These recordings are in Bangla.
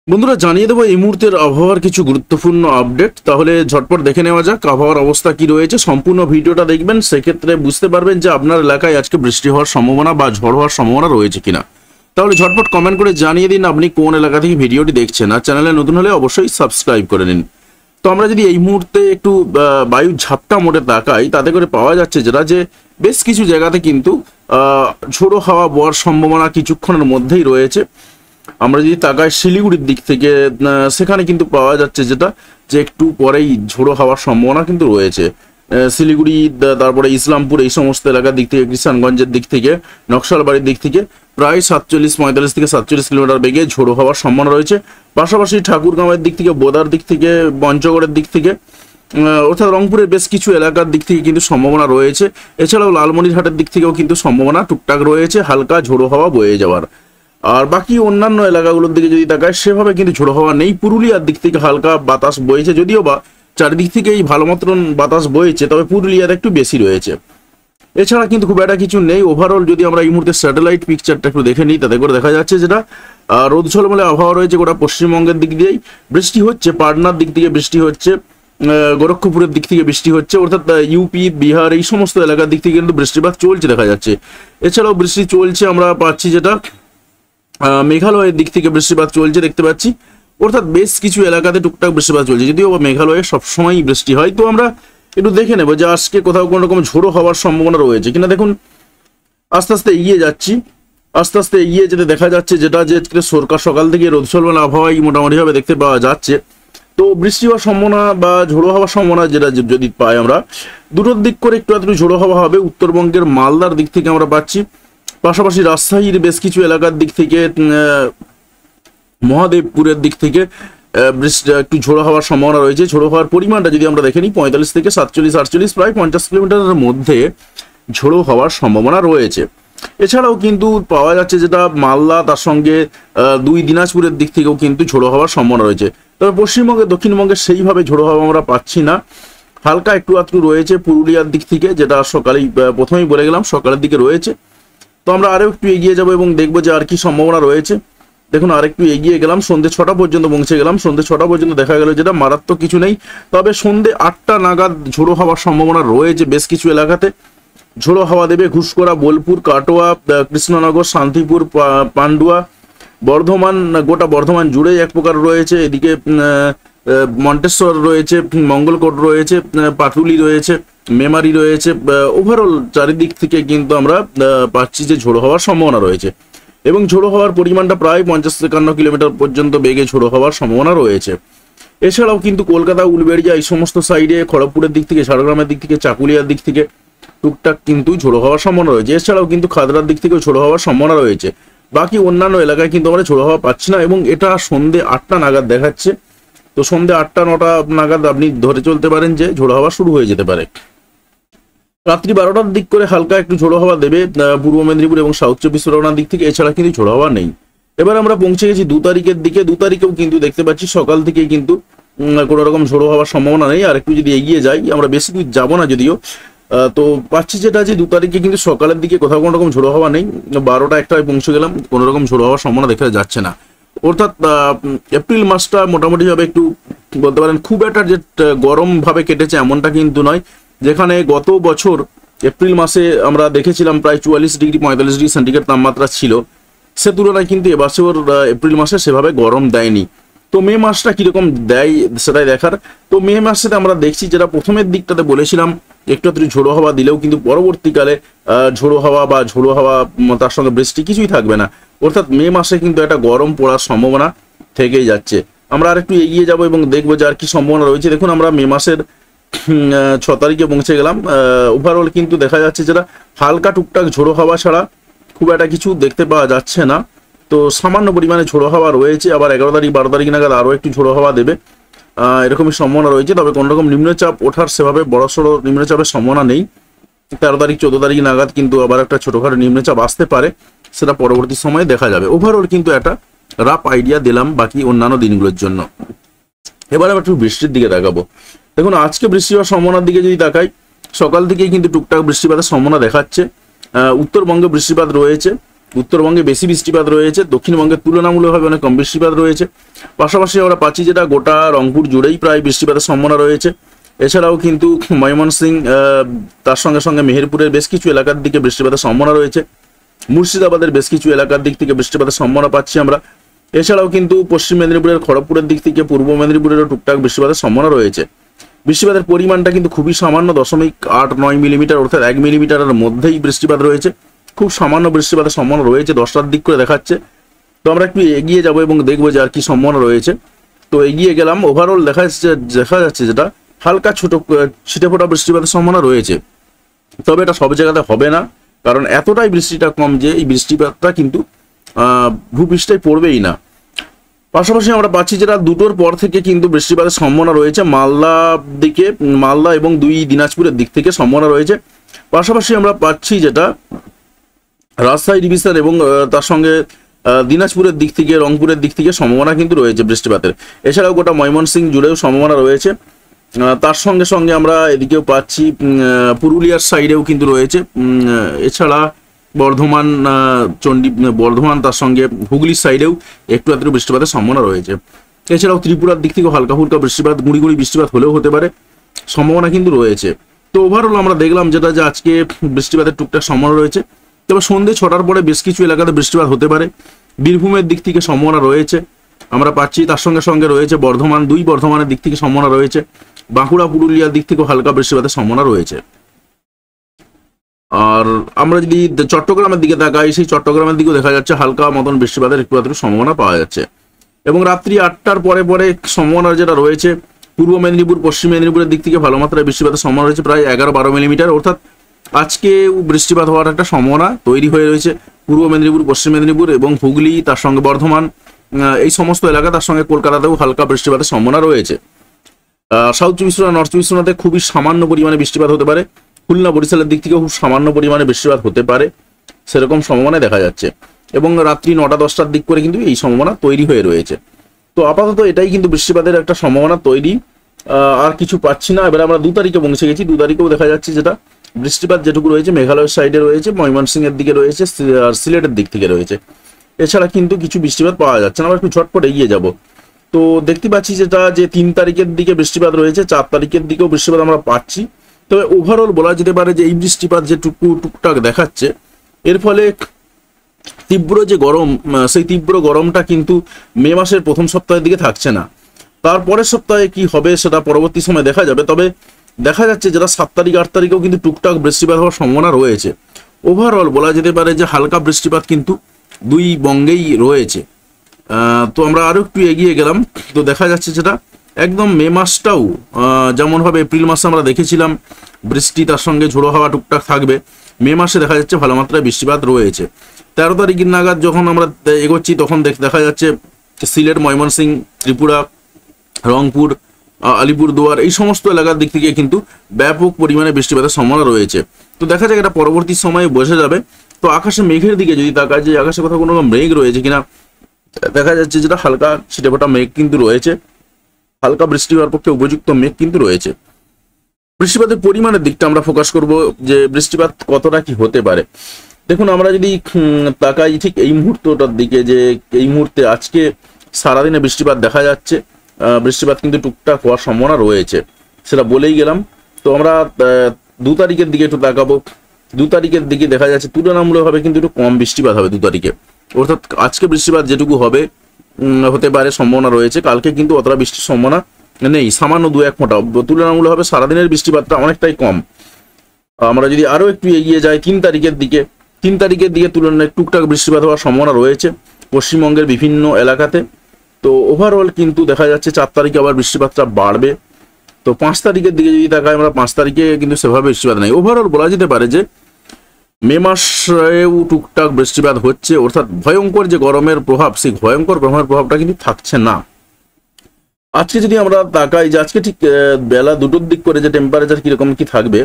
বন্ধুরা জানিয়ে দেবো এই মুহূর্তের আবহাওয়ার কিছু গুরুত্বপূর্ণ আপডেট। তাহলে ঝটপট দেখে নেওয়া যাক আবহাওয়ার অবস্থা কি রয়েছে। সম্পূর্ণ ভিডিওটা দেখবেন, সেক্ষেত্রে বুঝতে পারবেন যে আপনার এলাকায় আজকে বৃষ্টি হওয়ার সম্ভাবনা বা ঝড় হওয়ার সম্ভাবনা রয়েছে কিনা। তাহলে ঝটপট কমেন্ট করে জানিয়ে দিন আপনি কোন এলাকা থেকে ভিডিওটি দেখছেন, আর চ্যানেলে নতুন হলে অবশ্যই সাবস্ক্রাইব করে নিন। তো আমরা যদি এই মুহূর্তে একটু বায়ু ঝাপটা মোটে তাকাই, তাতে করে পাওয়া যাচ্ছে যেটা যে বেশ কিছু জায়গাতে কিন্তু ঝোড়ো হাওয়া বওয়ার সম্ভাবনা কিছুক্ষণের মধ্যেই রয়েছে। আমরা যদি তাকাই শিলিগুড়ির দিক থেকে, সেখানে কিন্তু পাওয়া যাচ্ছে যেটা যে একটু পরেই ঝোড়ো হওয়ার সম্ভাবনা কিন্তু রয়েছে। শিলিগুড়ি, তারপরে ইসলামপুর, এই সমস্ত এলাকার দিক থেকে, কিষানগঞ্জের দিক থেকে, নকশালবাড়ির দিক থেকে প্রায় 45 থেকে 47 কিলোমিটার বেগে ঝোড়ো হওয়ার সম্ভাবনা রয়েছে। পাশাপাশি ঠাকুরগাঁওয়ের দিক থেকে, বোদার দিক থেকে, পঞ্চগড়ের দিক থেকে, অর্থাৎ রংপুরের বেশ কিছু এলাকার দিক থেকে কিন্তু সম্ভাবনা রয়েছে। এছাড়াও লালমনিরহাটের দিক থেকেও কিন্তু সম্ভাবনা টুকটাক রয়েছে হালকা ঝোড়ো হাওয়া বয়ে যাওয়ার। আর বাকি অন্যান্য এলাকাগুলোর দিকে যদি তাকায়, সেভাবে কিন্তু ঝোড়ো হাওয়া নেই। পুরুলিয়ার দিক থেকে হালকা বাতাস বইছে, যদিও বা চারিদিক থেকেই ভালো মতন বাতাস বইছে, তবে পুরুলিয়ার একটু বেশি রয়েছে। এছাড়া কিন্তু খুব একটা কিছু নেই। ওভারঅল যদি আমরা এই মুহূর্তে স্যাটেলাইট পিকচারটা একটু দেখে নিই, তাতে করে দেখা যাচ্ছে যেটা রোদ ঝলমলে আবহাওয়া রয়েছে গোটা পশ্চিমবঙ্গের দিক দিয়েই। বৃষ্টি হচ্ছে, পাটনার দিক থেকে বৃষ্টি হচ্ছে, গোরক্ষপুরের দিক থেকে বৃষ্টি হচ্ছে, অর্থাৎ ইউপি, বিহার, এই সমস্ত এলাকার দিক থেকে কিন্তু বৃষ্টিপাত চলছে দেখা যাচ্ছে। এছাড়াও বৃষ্টি চলছে, আমরা পাচ্ছি যেটা মেঘালয়ের দিক থেকে বৃষ্টিপাত চলছে দেখতে পাচ্ছি। অর্থাৎ বেশ কিছু এলাকাতে টুকটাক বৃষ্টিপাত চলছে, যদিও মেঘালয়ে সবসময়ই বৃষ্টি হয়। তো আমরা একটু দেখে নেবো যে আজকে কোথাও কোনো রকম ঝোড়ো হওয়ার সম্ভাবনা রয়েছে কিনা। দেখুন, আস্তে আস্তে এগিয়ে যাচ্ছি, আস্তে আস্তে এগিয়ে যেতে দেখা যাচ্ছে যেটা যে সকাল থেকে রোদ ঝলমলে আবহাওয়াই মোটামুটিভাবে দেখতে পাওয়া যাচ্ছে। তো বৃষ্টি হওয়ার সম্ভাবনা বা ঝোড়ো হওয়ার সম্ভাবনা যেটা যদি পাই আমরা, দুটোর দিক করে একটু একটু ঝোড়ো হওয়া হবে। উত্তরবঙ্গের মালদার দিক থেকে আমরা পাচ্ছি, পাশাপাশি রাজশাহীর বেশ কিছু এলাকার দিক থেকে, মহাদেবপুরের দিক থেকে বৃষ্টি একটু ঝোড়ো হওয়ার সম্ভাবনা রয়েছে। ঝোড়ো হওয়ার পরিমাণটা যদি আমরা দেখে নিই, 45 থেকে 47-48, প্রায় 50 কিলোমিটারের মধ্যে ঝোড়ো হওয়ার সম্ভাবনা রয়েছে। এছাড়াও কিন্তু পাওয়া যাচ্ছে যেটা মালদা, তার সঙ্গে 2 দিনাজপুরের দিক থেকেও কিন্তু ঝোড়ো হওয়ার সম্ভাবনা রয়েছে। তবে পশ্চিমবঙ্গে, দক্ষিণবঙ্গে সেইভাবে ঝোড়ো হওয়া আমরা পাচ্ছি না, হালকা একটু আধটু রয়েছে পুরুলিয়ার দিক থেকে, যেটা সকালেই প্রথমেই বলে গেলাম সকালের দিকে রয়েছে। তো আমরা আরও একটু এগিয়ে যাব এবং দেখবো যে আর কি সম্ভাবনা রয়েছে। দেখুন, আর একটু এগিয়ে গেলাম, সন্ধ্যে 6টা পর্যন্ত পৌঁছে গেলাম। সন্ধ্যে 6টা পর্যন্ত দেখা গেল যেটা মারাত্মক কিছু নেই, তবে সন্ধ্যে 8টা নাগাদ ঝোড়ো হওয়ার সম্ভাবনা রয়েছে। বেশ কিছু এলাকাতে ঝোড়ো হাওয়া দেবে। ঘুষকরা, বোলপুর, কাটোয়া, কৃষ্ণনগর, শান্তিপুর, পান্ডুয়া, বর্ধমান, গোটা বর্ধমান জুড়ে এক প্রকার রয়েছে। এদিকে মন্টেশ্বর রয়েছে, মঙ্গলকোট রয়েছে, পাটুলি রয়েছে, মেমারি রয়েছে। ওভারঅল চারিদিক থেকে কিন্তু আমরা পাচ্ছি যে ঝোড়ো হওয়ার সম্ভাবনা রয়েছে, এবং ঝোড়ো হওয়ার পরিমাণটা প্রায় 50-51 কিলোমিটার পর্যন্ত বেগে ঝোড়ো হওয়ার সম্ভাবনা রয়েছে। এছাড়াও কিন্তু কলকাতা, উলবেড়িয়া, এই সমস্ত সাইডে, খড়গপুরের দিক থেকে, ঝাড়গ্রামের দিক থেকে, চাকুলিয়ার দিক থেকে টুকটাক কিন্তু ঝোড়ো হওয়ার সম্ভাবনা রয়েছে। এছাড়াও কিন্তু খাদড়ার দিক থেকেও ঝোড়ো হওয়ার সম্ভাবনা রয়েছে। বাকি অন্যান্য এলাকায় কিন্তু আমরা ঝোড়ো হওয়া পাচ্ছি না, এবং এটা সন্ধ্যে 8টা নাগাদ দেখাচ্ছে। তো সন্ধ্যে 8টা-9টা নাগাদ আপনি ধরে চলতে পারেন যে ঝোড়ো হাওয়া শুরু হয়ে যেতে পারে। রাত্রি 12টার দিক করে হালকা একটু ঝোড়ো হাওয়া দেবে পূর্ব মেদিনীপুর এবং সাউথ 24 পরগনার দিক থেকে। এছাড়া কিন্তু ঝোড়ো হাওয়া নেই। এবার আমরা পৌঁছে গেছি 2 তারিখের দিকে। 2 তারিখেও কিন্তু দেখতে পাচ্ছি সকাল থেকেই কিন্তু কোনো রকম ঝোড়ো হওয়ার সম্ভাবনা নেই। আর একটু যদি এগিয়ে যাই, আমরা বেশি দূর যাবো না যদিও, তো পাচ্ছি যেটা যে 2 তারিখে কিন্তু সকালের দিকে কোথাও কোনো রকম ঝোড়ো হাওয়া নেই। 12টা-1টায় পৌঁছে গেলাম, কোনো রকম ঝোড়ো হওয়ার সম্ভাবনা দেখা যাচ্ছে না। অর্থাৎ এপ্রিল মাসটা মোটামুটিভাবে একটু বলতে পারেন খুব একটা যে গরম ভাবে কেটেছে এমনটা কিন্তু নয়। যেখানে গত বছর এপ্রিল মাসে আমরা দেখেছিলাম প্রায় 44 ডিগ্রি 45 ডিগ্রি সেন্টিগ্রেড তাপমাত্রা ছিল, সে তুলনায় কিন্তু এবছর এপ্রিল মাসে সেভাবে গরম দেয়নি। তো মে মাসটা কীরকম দেয় সেটাই দেখার। তো মে মাসেতে আমরা দেখছি যেটা প্রথমের দিকটাতে বলেছিলাম একটু একটু ঝোড়ো হাওয়া দিলেও কিন্তু পরবর্তীকালে ঝোড়ো হাওয়া বা ঝোড়ো হাওয়া তার সঙ্গে বৃষ্টি কিছুই থাকবে না। অর্থাৎ মে মাসে কিন্তু একটা গরম পড়ার সম্ভাবনা থেকেই যাচ্ছে। আমরা আর একটু এগিয়ে যাব এবং দেখবো যে আর কি সম্ভাবনা রয়েছে। দেখুন, আমরা মে মাসের 6 তারিখে পৌঁছে গেলাম। ওভারঅল কিন্তু দেখা যাচ্ছে যেটা হালকা টুকটাক ঝোড়ো হাওয়া ছাড়া খুব একটা কিছু দেখতে পাওয়া যাচ্ছে না। তো সামান্য পরিমাণে ঝোড়ো হাওয়া রয়েছে। আবার 11 তারিখ 12 তারিখ নাগাদ আরও একটু ঝোড়ো হাওয়া দেবে, এরকমই সম্ভাবনা রয়েছে। তবে কোনো রকম নিম্নচাপ ওঠার সেভাবে বড়সড় নিম্নচাপের সম্ভাবনা নেই। 13 তারিখ 14 তারিখ নাগাদ কিন্তু আবার একটা ছোটোখাটো নিম্নচাপ আসতে পারে, সেটা পরবর্তী সময়ে দেখা যাবে। ওভারঅল কিন্তু একটা রাফ আইডিয়া দিলাম বাকি অন্যান্য দিনগুলোর জন্য। এবার আবার একটু বৃষ্টির দিকে দেখাবো। দেখুন, আজকে বৃষ্টি হওয়ার সম্ভাবনার দিকে যদি তাকাই, সকাল থেকেই কিন্তু টুকটাক বৃষ্টিপাতের সম্ভাবনা দেখাচ্ছে। উত্তরবঙ্গে বৃষ্টিপাত রয়েছে, উত্তরবঙ্গে বেশি বৃষ্টিপাত রয়েছে, দক্ষিণবঙ্গের তুলনামূলকভাবে অনেক কম বৃষ্টিপাত রয়েছে। পাশাপাশি আমরা পাচ্ছি যেটা গোটা রংপুর জুড়েই প্রায় বৃষ্টিপাতের সম্ভাবনা রয়েছে। এছাড়াও কিন্তু ময়মনসিংহ, তার সঙ্গে সঙ্গে মেহেরপুরের বেশ কিছু এলাকার দিকে বৃষ্টিপাতের সম্ভাবনা রয়েছে। মুর্শিদাবাদের বেশ কিছু এলাকার দিক থেকে বৃষ্টিপাতের সম্ভাবনা পাচ্ছি আমরা। এছাড়াও কিন্তু পশ্চিম মেদিনীপুরের খড়গপুরের দিক থেকে পূর্ব মেদিনীপুরেরও টুকটাক বৃষ্টিপাতের সম্ভাবনা রয়েছে। বৃষ্টিপাতের পরিমাণটা কিন্তু খুবই সামান্য, 0.89 মিলিমিটার, অর্থাৎ 1 মিলিমিটারের মধ্যেই বৃষ্টিপাত রয়েছে। খুব সামান্য বৃষ্টিপাতের সম্ভাবনা রয়েছে, 10টার দিক করে দেখাচ্ছে। তো আমরা একটু এগিয়ে যাব এবং দেখবো যে আর কি সম্ভাবনা রয়েছে। তো এগিয়ে গেলাম, ওভারঅল দেখা যাচ্ছে যেটা হালকা ছোট ছিটেফোঁটা বৃষ্টিপাতের সম্ভাবনা রয়েছে। তবে এটা সব জায়গাতে হবে না, কারণ এতটাই বৃষ্টিটা কম যে এই বৃষ্টিপাতটা কিন্তু ভূপৃষ্ঠে পড়বেই না। পাশাপাশি আমরা পাচ্ছি যেটা 2টোর পর থেকে কিন্তু বৃষ্টিপাতের সম্ভাবনা রয়েছে মালদা এবং 2 দিনাজপুরের দিক থেকে সম্ভাবনা রয়েছে। পাশাপাশি আমরা পাচ্ছি যেটা রাজশাহী ডিভিশন এবং তার সঙ্গে দিনাজপুরের দিক থেকে, রংপুরের দিক থেকে সম্ভাবনা কিন্তু রয়েছে বৃষ্টিপাতের। এছাড়াও গোটা ময়মনসিংহ জুড়েও সম্ভাবনা রয়েছে। তার সঙ্গে সঙ্গে আমরা এদিকেও পাচ্ছি পুরুলিয়ার সাইডেও কিন্তু রয়েছে। এছাড়া বর্ধমান তার সঙ্গে হুগলির সাইডেও একটু আধটু বৃষ্টিপাতের সম্ভাবনা রয়েছে। এছাড়াও ত্রিপুরার দিক থেকে হালকা ফুলকা বৃষ্টিপাত, গুঁড়ি বৃষ্টিপাত হলেও হতে পারে, সম্ভাবনা কিন্তু রয়েছে। তো ওভারঅল আমরা দেখলাম যেটা যে আজকে বৃষ্টিপাতের টুকটাক সম্ভাবনা রয়েছে। তবে সন্ধ্যে 6টার পরে বেশ কিছু এলাকাতে বৃষ্টিপাত হতে পারে। বীরভূমের দিক থেকে সম্ভাবনা রয়েছে আমরা পাচ্ছি, তার সঙ্গে সঙ্গে রয়েছে বর্ধমানের দিক থেকে সম্ভাবনা রয়েছে। বাঁকুড়া পুরুলিয়ার দিক থেকেও হালকা বৃষ্টিপাতের সম্ভাবনা রয়েছে। আর আমরা যদি চট্টগ্রামের দিকে তাকাই, সেই চট্টগ্রামের দিকেও দেখা যাচ্ছে হালকা মতন বৃষ্টিপাতের একটু আধটু সম্ভাবনা পাওয়া যাচ্ছে। এবং রাত্রি 8টার পরে সম্ভাবনা যেটা রয়েছে, পূর্ব মেদিনীপুর পশ্চিম মেদিনীপুরের দিক থেকে ভালো মাত্রায় বৃষ্টিপাতের সম্ভাবনা রয়েছে, প্রায় 11-12 মিলিমিটার। অর্থাৎ আজকে বৃষ্টিপাত হওয়ার একটা সম্ভাবনা তৈরি হয়ে রয়েছে পূর্ব মেদিনীপুর, পশ্চিম মেদিনীপুর এবং হুগলি, তার সঙ্গে বর্ধমান, এই সমস্ত এলাকা, তার সঙ্গে কলকাতাতেও হালকা বৃষ্টিপাতের সম্ভাবনা রয়েছে। সাউথ চব্বিশ পরগনা, নর্থ চব্বিশ পরগনাতে খুবই সামান্য পরিমাণে বৃষ্টিপাত হতে পারে। খুলনা বরিশালের দিক থেকেও খুব সামান্য পরিমাণে বৃষ্টিপাত হতে পারে, সেরকম সম্ভাবনা দেখা যাচ্ছে। এবং রাত্রি 9টা-10টার দিক করে কিন্তু এই সম্ভাবনা তৈরি হয়ে রয়েছে। তো আপাতত এটাই কিন্তু বৃষ্টিপাতের একটা সম্ভাবনা তৈরি, আর কিছু পাচ্ছি না। এবার আমরা 2 তারিখে পৌঁছে গেছি। 2 তারিখেও দেখা যাচ্ছে যেটা বৃষ্টিপাত যেটুকু রয়েছে মেঘালয়ের সাইডে রয়েছে, ময়মনসিংহের দিকে রয়েছে, আর সিলেটের দিক থেকে রয়েছে। এছাড়া কিন্তু কিছু বৃষ্টিপাত পাওয়া যাচ্ছে না। আমরা একটু ঝটপট এগিয়ে যাব। তো দেখতে পাচ্ছি যেটা যে 3 তারিখের দিকে বৃষ্টিপাত রয়েছে, 4 তারিখের দিকেও বৃষ্টিপাত আমরা পাচ্ছি। তবে ওভারঅল বলা যেতে পারে যে এই বৃষ্টিপাত যে টুকটাক দেখাচ্ছে, এর ফলে তীব্র যে গরম, সেই তীব্র গরমটা কিন্তু মে মাসের প্রথম সপ্তাহের দিকে থাকছে না। তারপরের সপ্তাহে কি হবে সেটা পরবর্তী সময় দেখা যাবে। তবে দেখা যাচ্ছে যেটা 7 তারিখ 8 তারিখেও কিন্তু টুকটাক বৃষ্টিপাত হওয়ার সম্ভাবনা রয়েছে। ওভারঅল বলা যেতে পারে যে হালকা বৃষ্টিপাত কিন্তু 2 বঙ্গেই রয়েছে। তো আমরা আরো একটু এগিয়ে গেলাম। তো দেখা যাচ্ছে যেটা একদম মে মাসটাও যেমনভাবে এপ্রিল মাসে আমরা দেখেছিলাম বৃষ্টি, তার সঙ্গে ঝোড়ো হাওয়া টুকটাক থাকবে, মে মাসে দেখা যাচ্ছে ভালো মাত্রায় বৃষ্টিপাত রয়েছে। 13 তারিখ নাগাদ যখন আমরা এগোচ্ছি তখন দেখা যাচ্ছে সিলেট, ময়মনসিংহ, ত্রিপুরা, রংপুর, আলিপুরদুয়ার, এই সমস্ত এলাকার দিক থেকে কিন্তু ব্যাপক পরিমাণে বৃষ্টিপাতের সম্ভাবনা রয়েছে। তো দেখা যাক এটা পরবর্তী সময়ে বোঝা যাবে। তো আকাশে মেঘের দিকে যদি তাকায় যে আকাশে কোথাও কোনো মেঘ রয়েছে কিনা, দেখা যাচ্ছে যেটা হালকা ছিটেফোঁটা মেঘ কিন্তু রয়েছে, হালকা বৃষ্টি হওয়ার পক্ষে উপযুক্ত মেঘ কিন্তু রয়েছে। বৃষ্টিপাতের পরিমাণের দিকটা আমরা ফোকাস করব যে বৃষ্টিপাত কতটা কি হতে পারে। দেখুন, আমরা যদি তাকাই ঠিক এই মুহূর্তটার দিকে, যে এই মুহূর্তে আজকে সারাদিনে বৃষ্টিপাত দেখা যাচ্ছে, বৃষ্টিপাত কিন্তু টুকটাক হওয়ার সম্ভাবনা রয়েছে, সেটা বলেই গেলাম। তো আমরা 2 তারিখের দিকে একটু তাকাবো। 2 তারিখের দিকে দেখা যাচ্ছে তুলনামূলকভাবে কিন্তু একটু কম বৃষ্টিপাত হবে 2 তারিখে। অর্থাৎ আজকে বৃষ্টিপাত যেটুকু হবে হতে পারে সম্ভাবনা রয়েছে, কালকে কিন্তু অতটা বৃষ্টির সম্ভাবনা নেই, সামান্য 2-1 ফোঁটা। তুলনামূলকভাবে সারাদিনের বৃষ্টিপাতটা অনেকটাই কম। আমরা যদি আরো একটু এগিয়ে যাই 3 তারিখের দিকে, 3 তারিখের দিকে তুলনায় টুকটাক বৃষ্টিপাত হওয়ার সম্ভাবনা রয়েছে পশ্চিমবঙ্গের বিভিন্ন এলাকাতে। তো ওভারঅল কিন্তু দেখা যাচ্ছে 4 তারিখে আবার বৃষ্টিপাতটা বাড়বে। তো 5 তারিখের দিকে যদি তাকাই আমরা, 5 তারিখে কিন্তু সেভাবে বৃষ্টিপাত নেই। ওভারঅল বলা যেতে পারে যে মে মাসেও টুকটাক বৃষ্টিপাত হচ্ছে, অর্থাৎ ভয়ঙ্কর যে গরমের প্রভাব, সেই ভয়ঙ্কর গরমের প্রভাবটা কিন্তু থাকছে না। আজকে যদি আমরা তাকাই যে আজকে ঠিক বেলা 2টোর দিক করে যে টেম্পারেচার কিরকম কি থাকবে,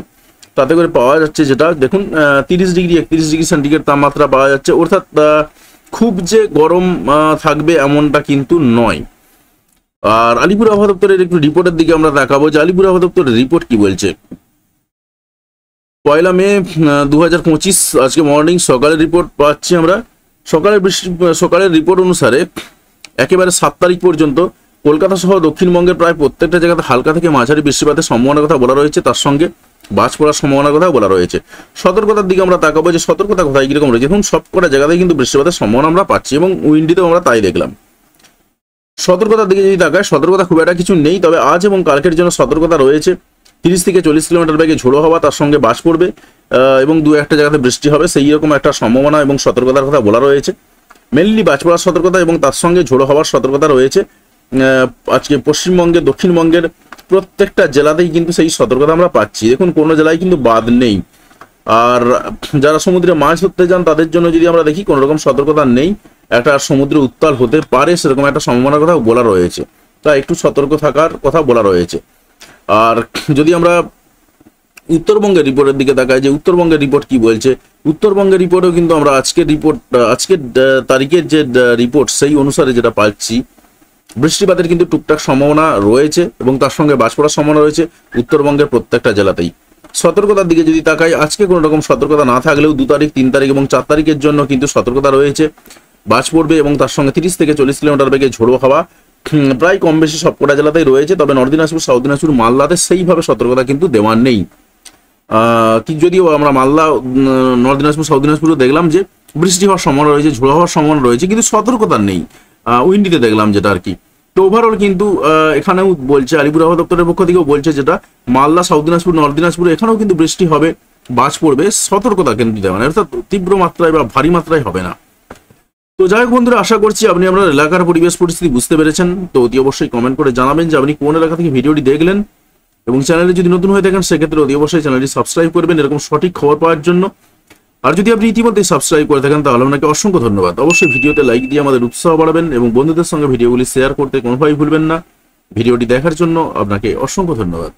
তাতে করে পাওয়া যাচ্ছে যেটা দেখুন 30 ডিগ্রি 31 ডিগ্রি সেন্টিগ্রেড তাপমাত্রা পাওয়া যাচ্ছে। অর্থাৎ খুব যে গরম থাকবে এমনটা কিন্তু নয়। আর আলিপুর আবহাওয়া দপ্তরের একটু রিপোর্টের দিকে আমরা দেখাবো যে আলিপুর আবহাওয়া দপ্তরের রিপোর্ট কি বলছে। 1 মে 2025 আজকে মর্নিং সকালের রিপোর্ট পাচ্ছি আমরা সকালের রিপোর্ট অনুসারে একেবারে 7 তারিখ পর্যন্ত কলকাতা সহ দক্ষিণবঙ্গের প্রায় প্রত্যেকটা জায়গাতে হালকা থেকে মাঝারি বৃষ্টিপাতের সম্ভাবনার কথা বলা রয়েছে, তার সঙ্গে বাজ পড়ার সম্ভাবনার কথা বলা রয়েছে। সতর্কতার দিকে আমরা তাকাবো যে সতর্কতা কোথায় কিরকম রয়েছে। এখন সবকটা জায়গাতেই কিন্তু বৃষ্টিপাতের সম্ভাবনা আমরা পাচ্ছি এবং উইন্ডিতেও আমরা তাই দেখলাম। সতর্কতার দিকে যদি তাকায়, সতর্কতা খুব একটা কিছু নেই, তবে আজ এবং কালকের জন্য সতর্কতা রয়েছে। 30 থেকে 40 কিলোমিটার বেগে ঝোড়ো হওয়া, তার সঙ্গে বাজ পড়বে এবং দু একটা জায়গাতে বৃষ্টি হবে, সেই রকম একটা সম্ভাবনা এবং সতর্কতার কথা বলা রয়েছে। মেনলি বাজ পড়ার সতর্কতা এবং তার সঙ্গে ঝোড়ো হওয়ার সতর্কতা রয়েছে। আজকে পশ্চিমবঙ্গে দক্ষিণবঙ্গের প্রত্যেকটা জেলাতেই কিন্তু সেই সতর্কতা আমরা পাচ্ছি। দেখুন কোনো জেলায় কিন্তু বাদ নেই। আর যারা সমুদ্রে মাছ ধরতে যান তাদের জন্য যদি আমরা দেখি, কোনো রকম সতর্কতা নেই। একটা সমুদ্র উত্তাল হতে পারে সেরকম একটা সম্ভাবনার কথা বলা রয়েছে, তাই একটু সতর্ক থাকার কথা বলা রয়েছে। আর যদি আমরা উত্তরবঙ্গের রিপোর্টের দিকে তাকাই যে উত্তরবঙ্গের রিপোর্ট কি বলছে, উত্তরবঙ্গের রিপোর্টেও কিন্তু আমরা আজকের তারিখের যে রিপোর্ট সেই অনুসারে যেটা পাচ্ছি, বৃষ্টিপাতের কিন্তু টুকটাক সম্ভাবনা রয়েছে এবং তার সঙ্গে বাজ পড়ার সম্ভাবনা রয়েছে উত্তরবঙ্গের প্রত্যেকটা জেলাতেই। সতর্কতার দিকে যদি তাকাই, আজকে কোনো রকম সতর্কতা না থাকলেও 2 তারিখ, 3 তারিখ এবং 4 তারিখের জন্য কিন্তু সতর্কতা রয়েছে। বাজ পড়বে এবং তার সঙ্গে 30 থেকে 40 কিলোমিটার বেগে ঝোড়ো হাওয়া প্রায় কম বেশি সবকটা জেলাতেই রয়েছে। তবে নর্থ দিনাজপুর, সাউথ দিনাজপুর, মালদাতে সেইভাবে সতর্কতা কিন্তু দেওয়ার নেই। যদিও আমরা মালদা, নর্থ দিনাজপুর, সাউথ দিনাজপুরও দেখলাম যে বৃষ্টি হওয়ার সম্ভাবনা রয়েছে, ঝোড়ো হওয়ার সম্ভাবনা রয়েছে, কিন্তু সতর্কতা নেই। উইন্ডিতে দেখলাম যেটা আর কি। তো ওভারঅল কিন্তু এখানেও বলছে, আলিপুর আবহাওয়া দপ্তরের পক্ষ থেকেও বলছে যেটা মালদা, সাউথ দিনাজপুর, নর্থ দিনাজপুর এখানেও কিন্তু বৃষ্টি হবে, বাজ পড়বে, সতর্কতা কিন্তু দেওয়া নেই, অর্থাৎ তীব্র মাত্রায় বা ভারী মাত্রায় হবে না। তো যাই হোক বন্ধুরা, আশা করছি আপনি আপনার এলাকার পরিবেশ পরিস্থিতি বুঝতে পেরেছেন। তো অতি অবশ্যই কমেন্ট করে জানাবেন যে আপনি কোন এলাকা থেকে ভিডিওটি দেখলেন, এবং চ্যানেলে যদি নতুন হয়ে থাকেন সেক্ষেত্রে অতি অবশ্যই চ্যানেলটি সাবস্ক্রাইব করবেন এরকম সঠিক খবর পাওয়ার জন্য। আর যদি আপনি ইতিমধ্যে সাবস্ক্রাইব করে থাকেন তাহলে আপনাকে অসংখ্য ধন্যবাদ। অবশ্যই ভিডিওতে লাইক দিয়ে আমাদের উৎসাহ বাড়াবেন এবং বন্ধুদের সঙ্গে ভিডিওগুলি শেয়ার করতে কোনোভাবেই ভুলবেন না। ভিডিওটি দেখার জন্য আপনাকে অসংখ্য ধন্যবাদ।